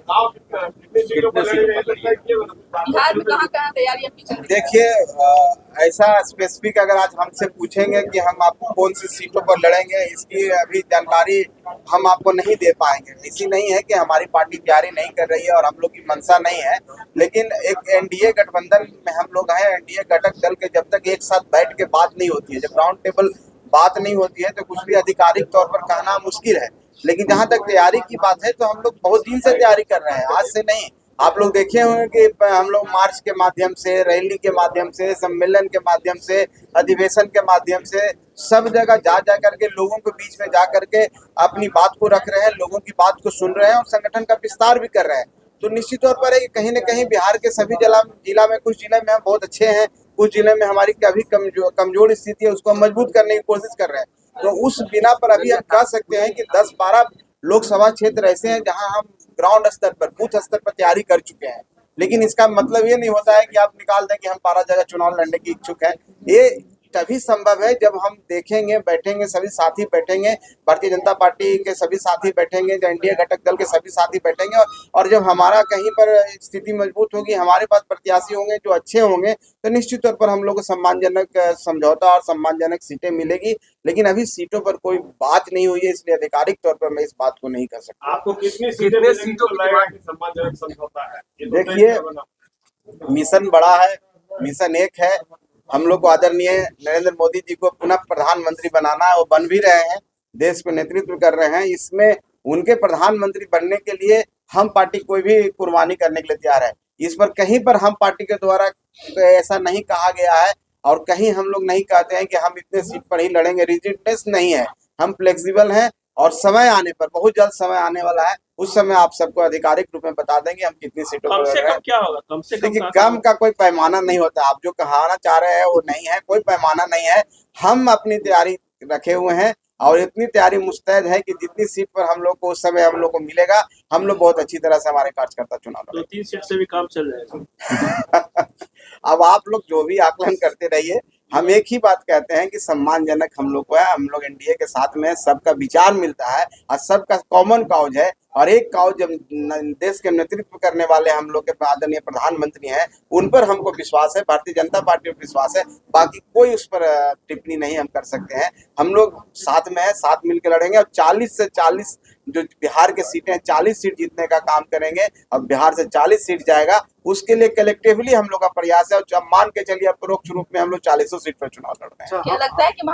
बिहार में कहाँ तैयारी आपकी चल रही है? देखिए, ऐसा स्पेसिफिक अगर आज हमसे पूछेंगे कि हम आपको कौन सी सीटों पर लड़ेंगे, इसकी अभी जानकारी हम आपको नहीं दे पाएंगे। ऐसी नहीं है कि हमारी पार्टी तैयारी नहीं कर रही है और हम लोग की मंशा नहीं है, लेकिन एक एनडीए गठबंधन में हम लोग हैं। एनडीए घटक दल के जब तक एक साथ बैठ के बात नहीं होती है, जब राउंड टेबल बात नहीं होती है, तो कुछ भी आधिकारिक तौर पर कहना मुश्किल है। लेकिन जहां तक तैयारी की बात है, तो हम लोग बहुत दिन से तैयारी कर रहे हैं, आज से नहीं। आप लोग देखे होंगे कि हम लोग मार्च के माध्यम से, रैली के माध्यम से, सम्मेलन के माध्यम से, अधिवेशन के माध्यम से, सब जगह जा जा करके लोगों के बीच में जा करके अपनी बात को रख रहे हैं, लोगों की बात को सुन रहे हैं और संगठन का विस्तार भी कर रहे हैं। तो निश्चित तौर पर है कि कहीं न कहीं बिहार के सभी जिला में, कुछ जिले में हम बहुत अच्छे हैं, कुछ जिले में हमारी अभी कमजोर स्थिति है, उसको हम मजबूत करने की कोशिश कर रहे हैं। तो उस बिना पर अभी हम कह सकते हैं कि 10-12 लोकसभा क्षेत्र ऐसे हैं जहां हम ग्राउंड स्तर पर, बूथ स्तर पर तैयारी कर चुके हैं। लेकिन इसका मतलब ये नहीं होता है कि आप निकाल दें कि हम 12 जगह चुनाव लड़ने की इच्छुक हैं। ये तभी संभव है जब हम देखेंगे, बैठेंगे, सभी साथी बैठेंगे, भारतीय जनता पार्टी के सभी साथी बैठेंगे, जो एनडीए घटक दल के सभी साथी बैठेंगे, और जब हमारा कहीं पर स्थिति मजबूत होगी, हमारे पास प्रत्याशी होंगे जो अच्छे होंगे, तो निश्चित तौर पर हम लोग को सम्मानजनक समझौता और सम्मानजनक सीटें मिलेगी। लेकिन अभी सीटों पर कोई बात नहीं हुई है, इसलिए आधिकारिक तौर पर मैं इस बात को नहीं कर सकता। आपको कितनी सीटों की लगेगा कि सम्मानजनक समझौता है? देखिए, मिशन बड़ा है, मिशन एक है। हम लोग को आदरणीय नरेंद्र मोदी जी को पुनः प्रधानमंत्री बनाना है, वो बन भी रहे हैं, देश को नेतृत्व कर रहे हैं। इसमें उनके प्रधानमंत्री बनने के लिए हम पार्टी कोई भी कुर्बानी करने के लिए तैयार है। इस पर कहीं पर हम पार्टी के द्वारा ऐसा नहीं कहा गया है और कहीं हम लोग नहीं कहते हैं कि हम इतने सीट पर ही लड़ेंगे। रिजिडनेस नहीं है, हम फ्लेक्सिबल हैं और समय आने पर, बहुत जल्द समय आने वाला है, उस समय आप सबको आधिकारिक रूप में बता देंगे हम कितनी सीटों पर लड़ रहे हैं। क्या होगा? कम से कम देखिए, कम का कोई पैमाना नहीं होता। आप जो कहना चाह रहे हैं वो नहीं है, कोई पैमाना नहीं है। हम अपनी तैयारी रखे हुए हैं और इतनी तैयारी मुस्तैद है कि जितनी सीट पर हम लोग को उस समय हम लोग को मिलेगा, हम लोग बहुत अच्छी तरह से हमारे कार्यकर्ता चुनाव लड़ेंगे। 2-3 सीट से भी काम चल जाएगा। अब आप लोग जो भी आकलन करते रहिए, हम एक ही बात कहते हैं कि सम्मानजनक हम लोग को है। हम लोग एनडीए के साथ में, सबका विचार मिलता है और सबका कॉमन काउज है, और एक काउज जब देश के नेतृत्व करने वाले हम लोग के आदरणीय प्रधानमंत्री हैं, उन पर हमको विश्वास है, भारतीय जनता पार्टी पर विश्वास है। बाकी कोई उस पर टिप्पणी नहीं हम कर सकते हैं। हम लोग साथ में है, साथ मिलकर लड़ेंगे और 40 से 40 जो बिहार के सीटें हैं, 40 सीट जीतने का काम करेंगे। अब बिहार से 40 सीट जाएगा, उसके लिए कलेक्टिवली हम लोग का प्रयास है। और मान के चलिए, परोक्ष रूप में हम लोग 40 सीट पर चुनाव लड़ रहे हैं। क्या लगता है कि